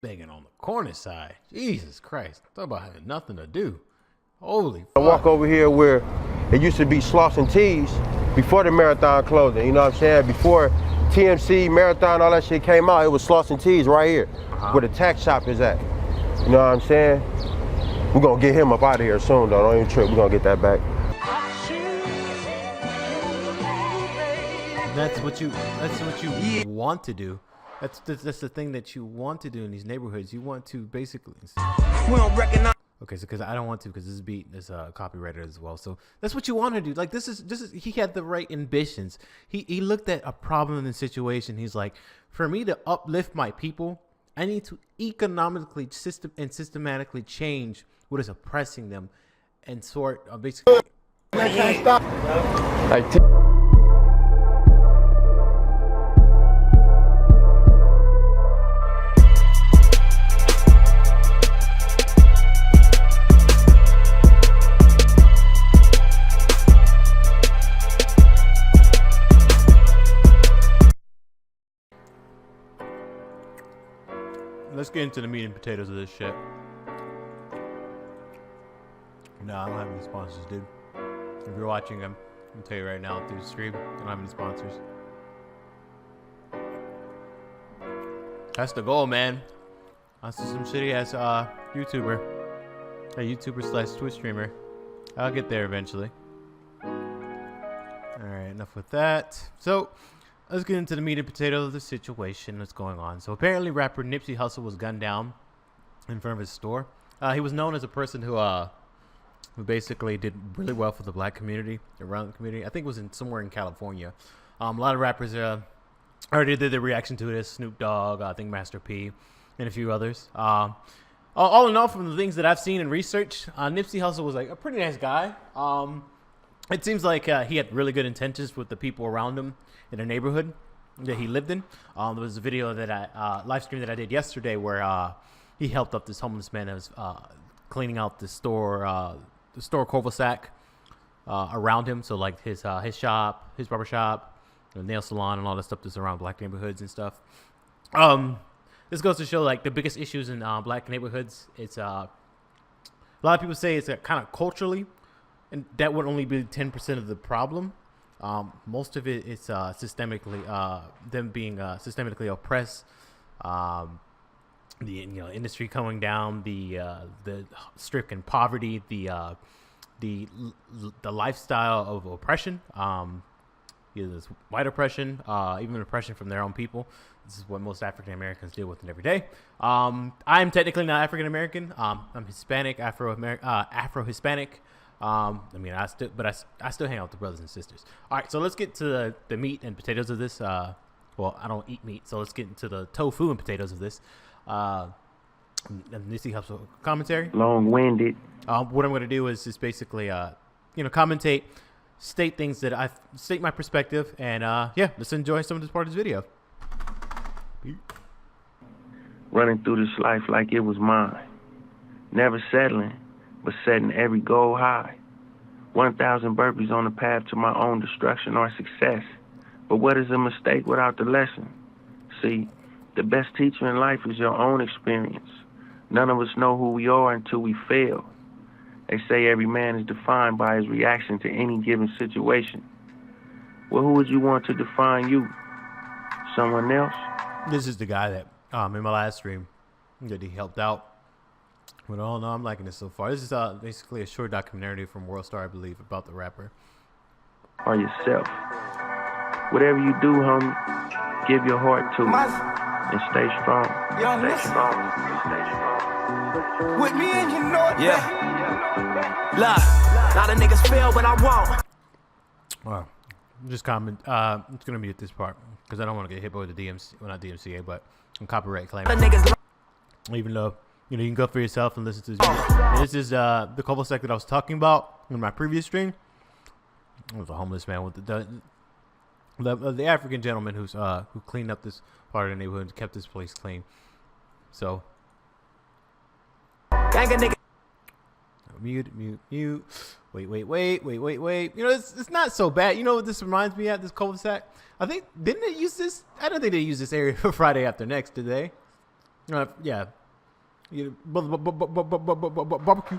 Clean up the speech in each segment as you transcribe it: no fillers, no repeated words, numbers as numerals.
Begging on the corner side. Jesus Christ. Talk about having nothing to do. Holy I fuck. walk over here where it used to be Sloss and Tees before the marathon closing. You know what I'm saying? Before TMC, Marathon, all that shit came out, it was Sloss and Tees right here, where the tax shop is at. You know what I'm saying? We're gonna get him up out of here soon though. Don't even trip, we're gonna get that back. That's what you want to do. That's the thing that you want to do in these neighborhoods. You want to basically. We don't recognize. Okay, so because I don't want to, because this beat is copyrighted as well. So that's what you want to do. Like this is he had the right ambitions. He looked at a problem in the situation. He's like, for me to uplift my people, I need to economically systematically change what is oppressing them, and sort of basically. Let's get into the meat and potatoes of this shit. No, I don't have any sponsors, dude. If you're watching, I'm gonna tell you right now through the stream, I don't have any sponsors. That's the goal, man. That's just some shitty ass YouTuber. A YouTuber / Twitch streamer. I'll get there eventually. Alright, enough with that. So, let's get into the meat and potatoes of the situation that's going on. So apparently rapper Nipsey Hussle was gunned down in front of his store. He was known as a person who basically did really well for the black community, around the community. I think it was somewhere in California. A lot of rappers already did their reaction to this. Snoop Dogg, I think Master P, and a few others. All in all, from the things that I've seen and researched, Nipsey Hussle was like a pretty nice guy. It seems like he had really good intentions with the people around him in a neighborhood that he lived in. There was a video that I live stream that I did yesterday where he helped up this homeless man that was cleaning out the store cul-de-sac around him. So like his shop, his barber shop, the nail salon, and all that stuff that's around black neighborhoods and stuff. This goes to show like the biggest issues in black neighborhoods. It's a lot of people say it's kind of culturally, and that would only be 10% of the problem. Most of it is systemically them being systemically oppressed, the industry coming down, the stricken poverty, the lifestyle of oppression, either this white oppression, even oppression from their own people. This is what most African Americans deal with every day. I'm technically not African American. I'm Hispanic, Afro-Hispanic. I still hang out with the brothers and sisters. All right, so let's get to the meat and potatoes of this. Well, I don't eat meat, so let's get into the tofu and potatoes of this. Nipsey Hussle commentary. Long-winded. What I'm going to do is just basically, commentate, state things that state my perspective, and let's enjoy some of this part of this video. Running through this life like it was mine. Never settling, but setting every goal high. 1,000 burpees on the path to my own destruction or success. But what is a mistake without the lesson? See, the best teacher in life is your own experience. None of us know who we are until we fail. They say every man is defined by his reaction to any given situation. Well, who would you want to define you? Someone else? This is the guy that, in my last stream, that he helped out. But all in all, I'm liking this so far. This is basically a short documentary from World Star, I believe, about the rapper. Or yourself. Whatever you do, homie, give your heart to it. And stay strong. Stay strong. Stay strong. With me and you know it. Yeah. Look, a lot of niggas fail, but I won't. Well, just comment. It's gonna be at this part because I don't want to get hit by the DMC, well not DMCA, but copyright claim. Even though you can go for yourself and listen to this. And this is the cul-de-sac that I was talking about in my previous stream. It was a homeless man with the African gentleman who cleaned up this part of the neighborhood and kept this place clean. So mute. Wait. It's not so bad. You know what this reminds me of, this cul-de-sac? I think, didn't they use this? I don't think they used this area for Friday After Next, did they? Yeah. Barbecue.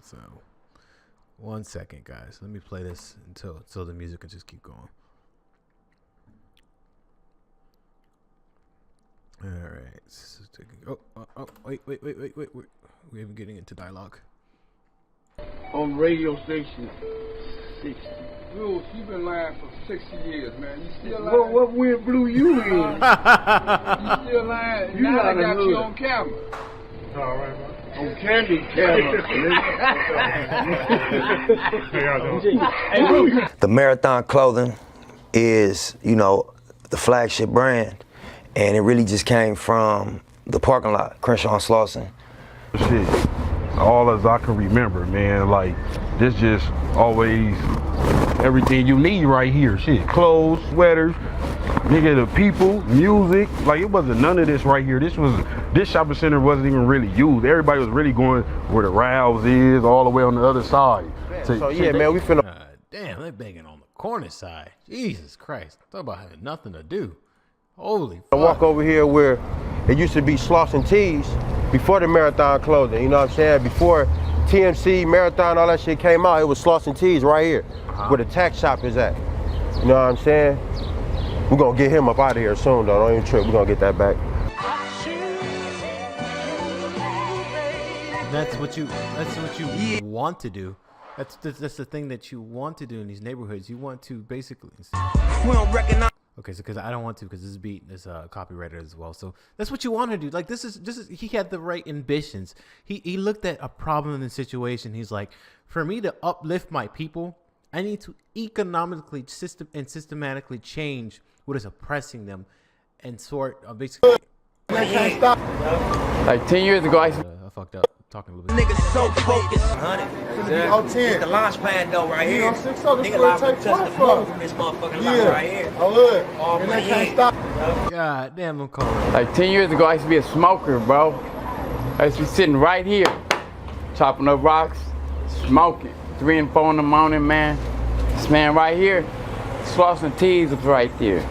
So, 1 second, guys. Let me play this so the music can just keep going. All right. Wait. We haven't getting into dialogue. On radio station 60. Bruce, you've been lying for 60 years, man. You still lying? What wind blew you in? You still lying? You now I got you on camera. All right, man. On candy camera. The Marathon clothing is, the flagship brand, and it really just came from the parking lot, Crenshaw and Slauson. Shit, all as I can remember, man, like, this just always everything you need right here. Shit, clothes, sweaters, nigga, the people, music. Like, it wasn't none of this right here. This shopping center wasn't even really used. Everybody was really going where the Ralphs is, all the way on the other side. So yeah, man, we finna. Damn, they banging on the corner side. Jesus Christ. Talk about having nothing to do. Holy I walk over here where it used to be Slauson Tees before the Marathon clothing, you know what I'm saying? Before TMC, Marathon, all that shit came out, it was Slauson Tees right here, where the tax shop is at. You know what I'm saying? We're gonna get him up out of here soon though, don't even trip, we're gonna get that back. That's what you want to do. That's the thing that you want to do in these neighborhoods. You want to basically. We don't recognize. Okay, so because I don't want to, because this beat is copyrighted as well. So that's what you want to do. Like this is he had the right ambitions. He looked at a problem in the situation. He's like, for me to uplift my people, I need to economically systematically change what is oppressing them, and sort of basically. Like 10 years ago, I fucked up. Talking a little bit. Niggas so focused. 100. Exactly. The launch pad though right here. Nigga live to touch the floor from this motherfucking lot right here. All and they can't stop. God damn, I'm cold. like 10 years ago, I used to be a smoker, bro. I used to be sitting right here, chopping up rocks, smoking. 3 and 4 in the morning, man. This man right here, Slauson Tees was right there.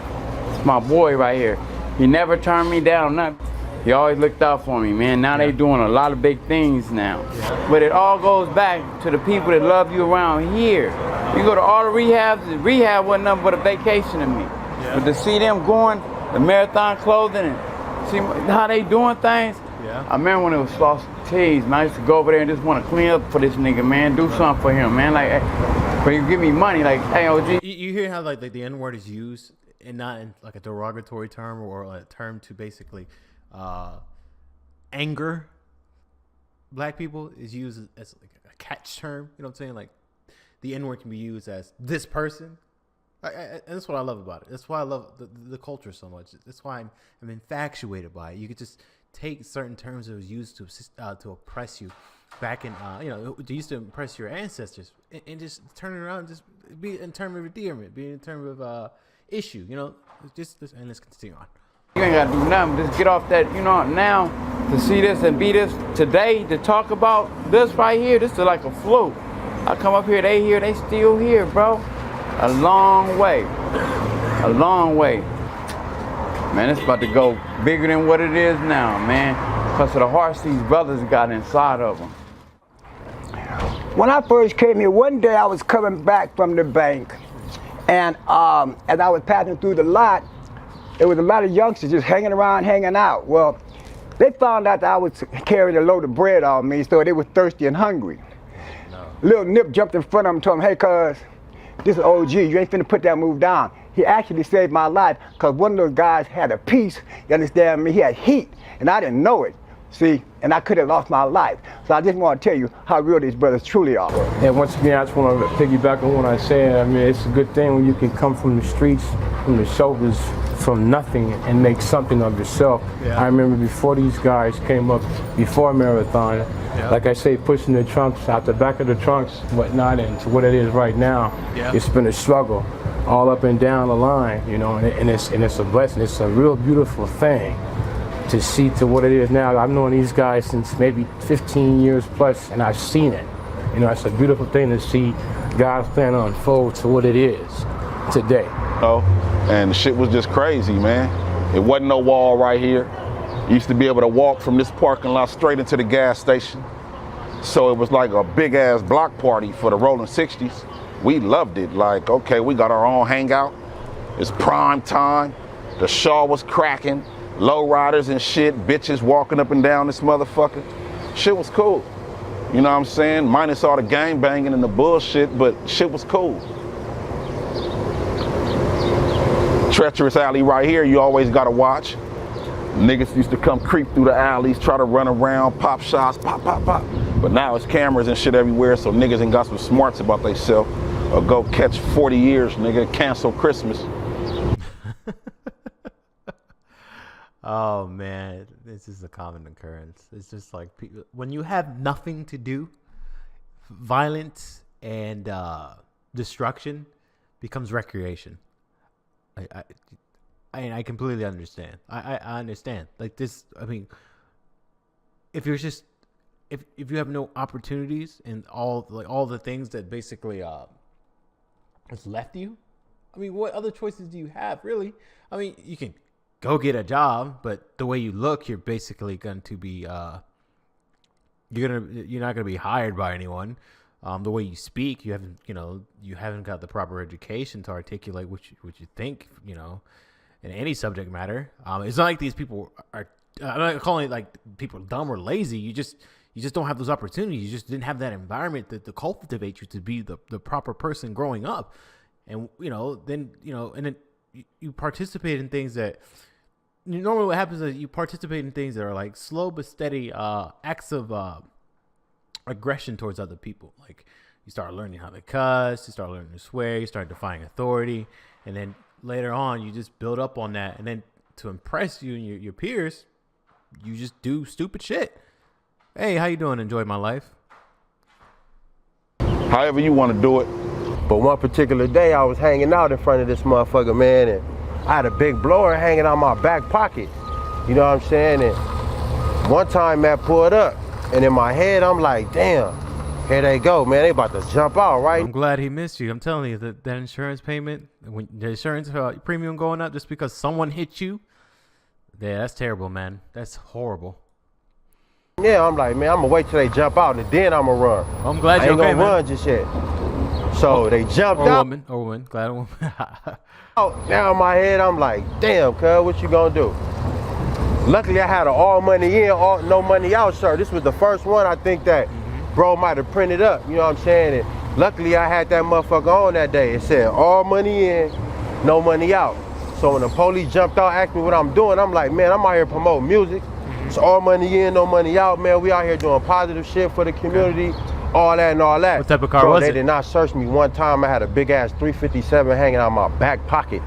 It's my boy right here. He never turned me down, nothing. He always looked out for me, man. Now they doing a lot of big things now. But it all goes back to the people that love you around here. You go to all the rehabs, the rehab wasn't nothing but a vacation to me. But to see them going, the Marathon clothing, and see how they doing things. I remember when it was Slauson Tees, man. I used to go over there and just want to clean up for this nigga, man. Do something for him, man. Like, when you give me money, like, hey, OG. You hear how like the N word is used, and not in like a derogatory term or a term to basically anger black people, is used as like a catch term. You know what I'm saying? Like the N-word can be used as this person. And that's what I love about it. That's why I love the culture so much. That's why I'm infatuated by it. You could just take certain terms that was used to oppress you back in, they used to oppress your ancestors, and just turn it around and just be in terms of endearment, be in terms of issue, just and let's continue on. You ain't gotta do nothing, just get off that, now to see this and be this today, to talk about this right here, this is like a fluke. I come up here, they here, they still here, bro. A long way. Man, it's about to go bigger than what it is now, man. Because of the hearts these brothers got inside of them. When I first came here, one day I was coming back from the bank, and as I was passing through the lot, there was a lot of youngsters just hanging around, hanging out. Well, they found out that I was carrying a load of bread on me, so they were thirsty and hungry. Little Nip jumped in front of them and told him, hey, cuz, this is OG, you ain't finna put that move down. He actually saved my life, because one of those guys had a piece, you understand me, he had heat, and I didn't know it. See, and I could have lost my life. So I just want to tell you how real these brothers truly are. And once again, I just want to piggyback on what I said. I mean, it's a good thing when you can come from the streets, from the shoulders, from nothing, and make something of yourself. I remember before these guys came up, before Marathon, like I say, pushing the trunks out the back of the trunks, whatnot, and to what it is right now, it's been a struggle all up and down the line, and it's a blessing. It's a real beautiful thing to see to what it is now. I've known these guys since maybe 15 years plus, and I've seen it. It's a beautiful thing to see God's plan to unfold to what it is today. Oh, and the shit was just crazy, man. It wasn't no wall right here. You used to be able to walk from this parking lot straight into the gas station. So it was like a big ass block party for the Rolling 60s. We loved it. Like, okay, we got our own hangout. It's prime time. The Shaw was cracking. Low riders and shit, bitches walking up and down this motherfucker. Shit was cool. You know what I'm saying? Minus all the gang banging and the bullshit, but shit was cool. Treacherous alley right here, you always gotta watch. Niggas used to come creep through the alleys, try to run around, pop shots, pop, pop, pop. But now it's cameras and shit everywhere, so niggas ain't got some smarts about themselves. Or go catch 40 years, nigga, cancel Christmas. Oh man, this is a common occurrence. It's just like people, when you have nothing to do, violence and destruction becomes recreation. I completely understand. I understand. Like this, I mean, if you're just if you have no opportunities and all the things that basically has left you, I mean, what other choices do you have, really? I mean, you can go get a job, but the way you look, you're basically going to be you're not going to be hired by anyone. The way you speak, you haven't got the proper education to articulate what you think, in any subject matter. It's not like these people are. I'm not calling it like people dumb or lazy. You just don't have those opportunities. You just didn't have that environment to cultivate you to be the proper person growing up, and then you participate in things that. Normally what happens is you participate in things that are like slow but steady acts of aggression towards other people. Like you start learning how to cuss, you start learning to swear, you start defying authority, and then later on you just build up on that, and then to impress you and your peers, you just do stupid shit. Hey, how you doing? Enjoy my life. However you want to do it. But one particular day I was hanging out in front of this motherfucker, man, and I had a big blower hanging out my back pocket. You know what I'm saying? And one time Matt pulled up, and in my head I'm like, damn, here they go, man. They about to jump out, right? I'm glad he missed you. I'm telling you that insurance payment, when the insurance premium going up just because someone hit you, yeah, that's terrible, man. That's horrible. Yeah, I'm like, man, I'm gonna wait till they jump out and then I'm gonna run. I'm glad you're okay, okay, man. man. Run just yet. So they jumped out. Woman, glad a woman. Now in my head, I'm like, damn, cuz, what you gonna do? Luckily, I had an all money in, no money out shirt. This was the first one I think that bro might have printed up, you know what I'm saying? And luckily, I had that motherfucker on that day. It said all money in, no money out. So when the police jumped out, asked me what I'm doing, I'm like, man, I'm out here promoting music. It's all money in, no money out, man. We out here doing positive shit for the community. All that and all that. What type of car was it? They did not search me. One time I had a big ass 357 hanging out of my back pocket.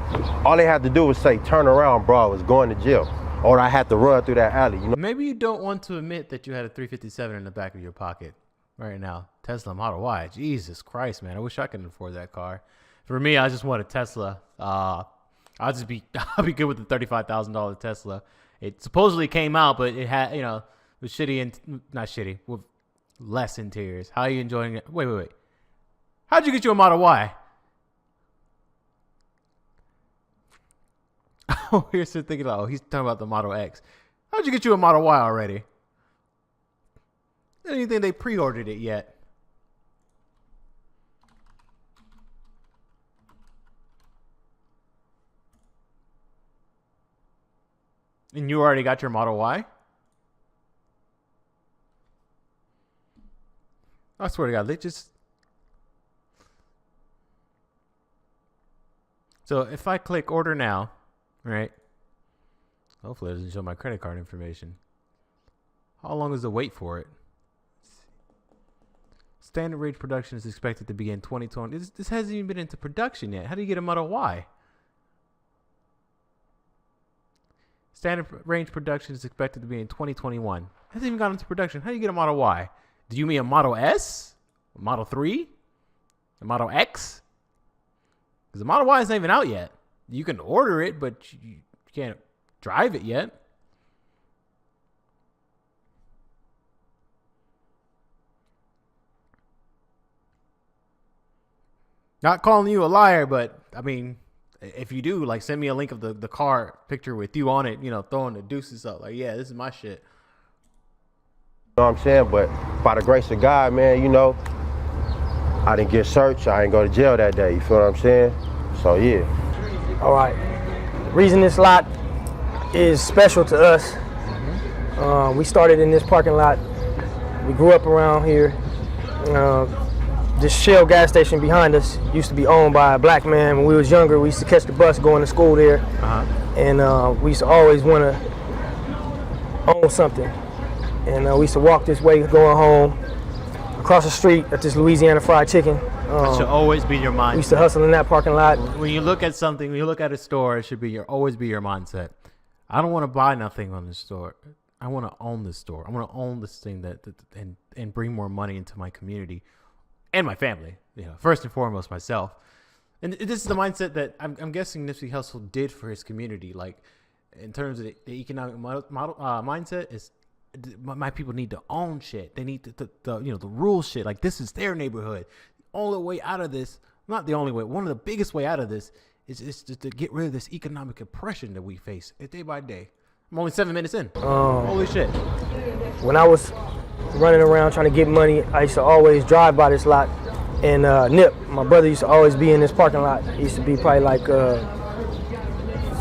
All they had to do was say, turn around, bro. I was going to jail. Or I had to run through that alley. Maybe you don't want to admit that you had a 357 in the back of your pocket right now. Tesla Model Y. Jesus Christ, man. I wish I could afford that car. For me, I just want a Tesla. I'll be good with the $35,000 Tesla. It supposedly came out, but it had, was shitty and not shitty. With less interiors. How are you enjoying it? Wait. How'd you get you a Model Y? Oh, here's still thinking, he's talking about the Model X. How'd you get you a Model Y already? I don't even think they pre-ordered it yet. And you already got your Model Y? I swear to God, they just... So if I click order now, right? Hopefully it doesn't show my credit card information. How long is the wait for it? Standard range production is expected to begin 2020. This hasn't even been into production yet. How do you get a Model Y? Standard range production is expected to be in 2021. Hasn't even gone into production. How do you get a Model Y? Do you mean a Model S? A Model 3? A Model X? Because the Model Y is not even out yet. You can order it, but you can't drive it yet. Not calling you a liar, but I mean, if you do, like, send me a link of the car picture with you on it, you know, throwing the deuces up. Like, yeah, this is my shit. You know what I'm saying? But by the grace of God, man, you know, I didn't get searched. I didn't go to jail that day. You feel what I'm saying? So, yeah. All right. The reason this lot is special to us, we started in this parking lot. We grew up around here. This Shell gas station behind us used to be owned by a black man. When we was younger, we used to catch the bus going to school there. And we used to always want to own something. And we used to walk this way going home. Across the street at this Louisiana Fried Chicken. That should always be your mindset. We used to hustle in that parking lot. When you look at something, when you look at a store, it should be always be your mindset. I don't want to buy nothing on this store. I want to own this store. I want to own this thing and bring more money into my community and my family. You know, first and foremost, myself. And this is the mindset that I'm guessing Nipsey Hussle did for his community. Like, in terms of the economic mindset, is my people need to own shit. They need the rule shit. Like, this is their neighborhood. The only way out of this, not the only way, one of the biggest way out of this is just to get rid of this economic oppression that we face day by day. I'm only 7 minutes in. Holy shit. When I was running around trying to get money, I used to always drive by this lot. And Nip, my brother, used to always be in this parking lot. It used to be probably like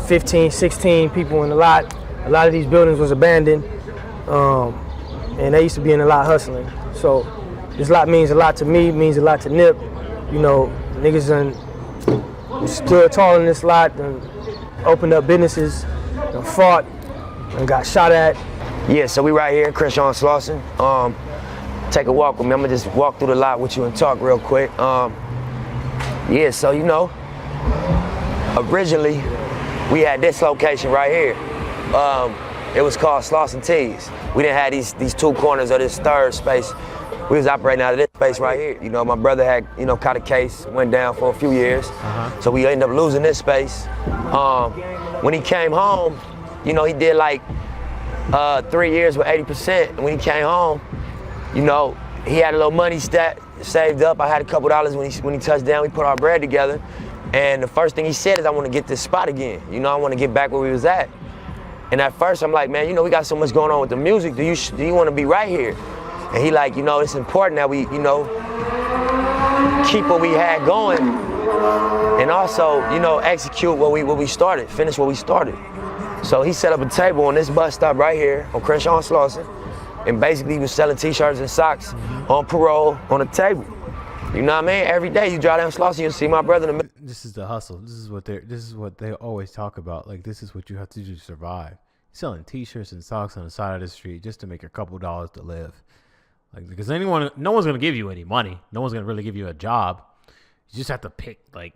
15, 16 people in the lot. A lot of these buildings was abandoned. And they used to be in the lot hustling. So this lot means a lot to me, means a lot to Nip. You know, niggas done stood tall in this lot and opened up businesses and fought and got shot at. Yeah, so we right here in Crenshaw and Slauson. Take a walk with me. I'm gonna just walk through the lot with you and talk real quick. Yeah, so you know, originally we had this location right here. It was called Slauson Tees. We didn't have these two corners of this third space. We was operating out of this space right here. You know, my brother had, you know, caught a case, went down for a few years. So we ended up losing this space. When he came home, you know, he did like 3 years with 80%. And when he came home, you know, he had a little money saved up. I had a couple dollars when he touched down. We put our bread together. And the first thing he said is, I want to get this spot again. You know, I want to get back where we was at. And at first I'm like, man, you know, we got so much going on with the music. Do you want to be right here? And he like, you know, it's important that we, you know, keep what we had going and also, you know, execute what we started, finish what we started. So he set up a table on this bus stop right here on Crenshaw and Slauson, and basically he was selling t-shirts and socks on parole on a table. You know what I mean? Every day you drive down Slauson, you'll see my brother in the middle. This is the hustle. This is what they always talk about. Like, this is what you have to do to survive. Selling t-shirts and socks on the side of the street just to make a couple dollars to live. Like, because no one's gonna give you any money. No one's gonna really give you a job. You just have to pick like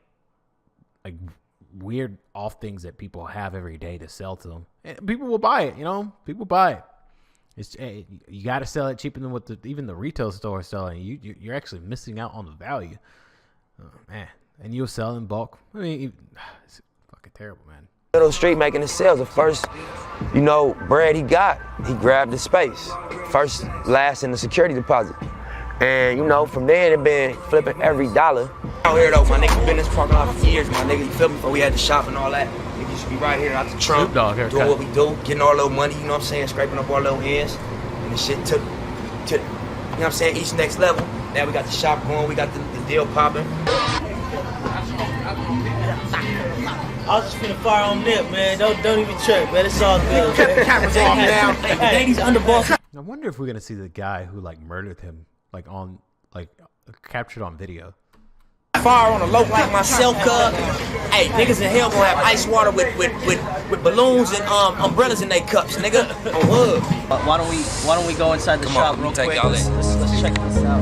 weird off things that people have every day to sell to them, and people will buy it. You know, people buy it. You got to sell it cheaper than what even the retail store is selling. You're actually missing out on the value, man. And you'll sell in bulk. I mean, it's fucking terrible, man. Middle street making the sales. The first, you know, bread he got, he grabbed the space. First, last in the security deposit. And you know, from there it been flipping every dollar. Out here though, my nigga been in this parking lot for years, my nigga, you feel me? Before we had the shop and all that. Nigga used to be right here out the trunk, doing what we do, getting our little money, you know what I'm saying, scraping up our little ends. And the shit took, you know what I'm saying, each next level. Now we got the shop going, we got the deal popping. I was just finna fire on Nip, man. Don't even trip, man. It's all good. Cut the cameras off now. Hey, these underballs. I wonder if we're gonna see the guy who like murdered him, like captured on video. Fire on a loc like myself, cuz. Hey, niggas in hell gonna have ice water with balloons and umbrellas in their cups, nigga. On hood. Why don't we go inside the shop real quick? Let's check this out.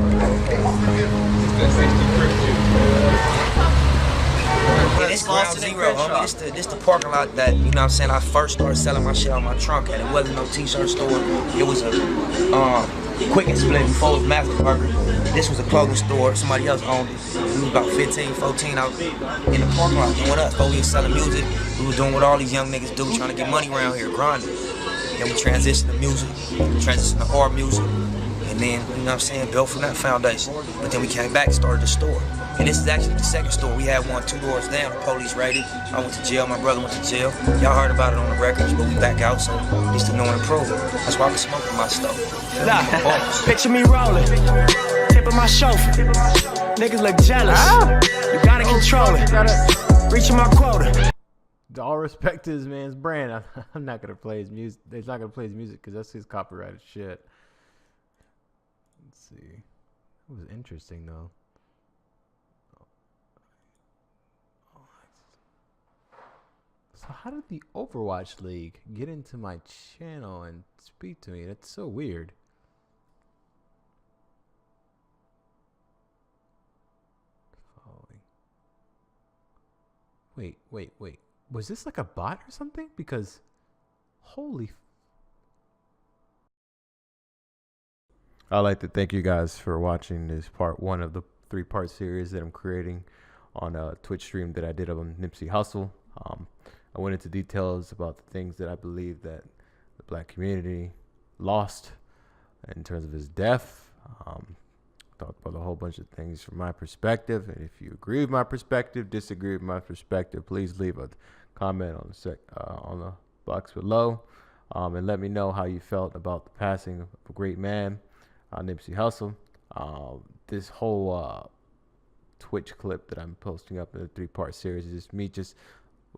Yeah, this ground zero, homie. This the parking lot that, you know what I'm saying, I first started selling my shit on my trunk at. It wasn't no t-shirt store. It was a Quick and Split before it was Master Burger. This was a clothing store. Somebody else owned it. We was about 15, 14 out in the parking lot doing us. Before we was selling music, we was doing what all these young niggas do, trying to get money around here, grinding. Then we transitioned to music, transitioned to art music, and then, you know what I'm saying, built from that foundation. But then we came back and started the store. And this is actually the second store. We had one 2 doors down. The police raided. I went to jail. My brother went to jail. Y'all heard about it on the records, but we back out, so it's the known and proven. That's why I be smoking my stuff. Nah, picture me rolling, tipping my chauffeur. Niggas look jealous. You gotta control it. Reaching my quota. All respect to this man's brand. I'm not gonna play his music. He's not gonna play his music because that's his copyrighted shit. Let's see. It was interesting though. So how did the Overwatch League get into my channel and speak to me? That's so weird. Following. Wait. Was this like a bot or something? Because holy. I'd like to thank you guys for watching this part 1 of the 3-part series that I'm creating on a Twitch stream that I did on Nipsey Hussle. I went into details about the things that I believe that the black community lost in terms of his death. Talked about a whole bunch of things from my perspective. And if you agree with my perspective, disagree with my perspective, please leave a comment on the box below. And let me know how you felt about the passing of a great man, Nipsey Hussle. This whole Twitch clip that I'm posting up in the 3-part series is just me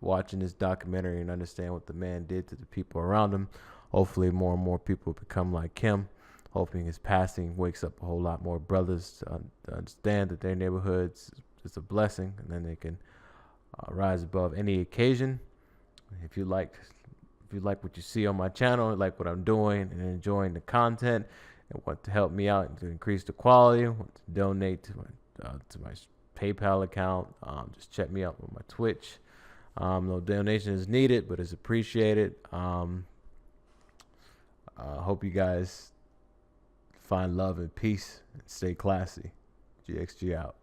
watching this documentary and understand what the man did to the people around him. Hopefully more and more people become like him. Hoping his passing wakes up a whole lot more brothers to understand that their neighborhoods is a blessing, and then they can rise above any occasion. If you like what you see on my channel, like what I'm doing and enjoying the content, and want to help me out and to increase the quality, want to donate to my PayPal account, just check me out on my Twitch. No donation is needed, but it's appreciated. Hope you guys find love and peace and stay classy. GXG out.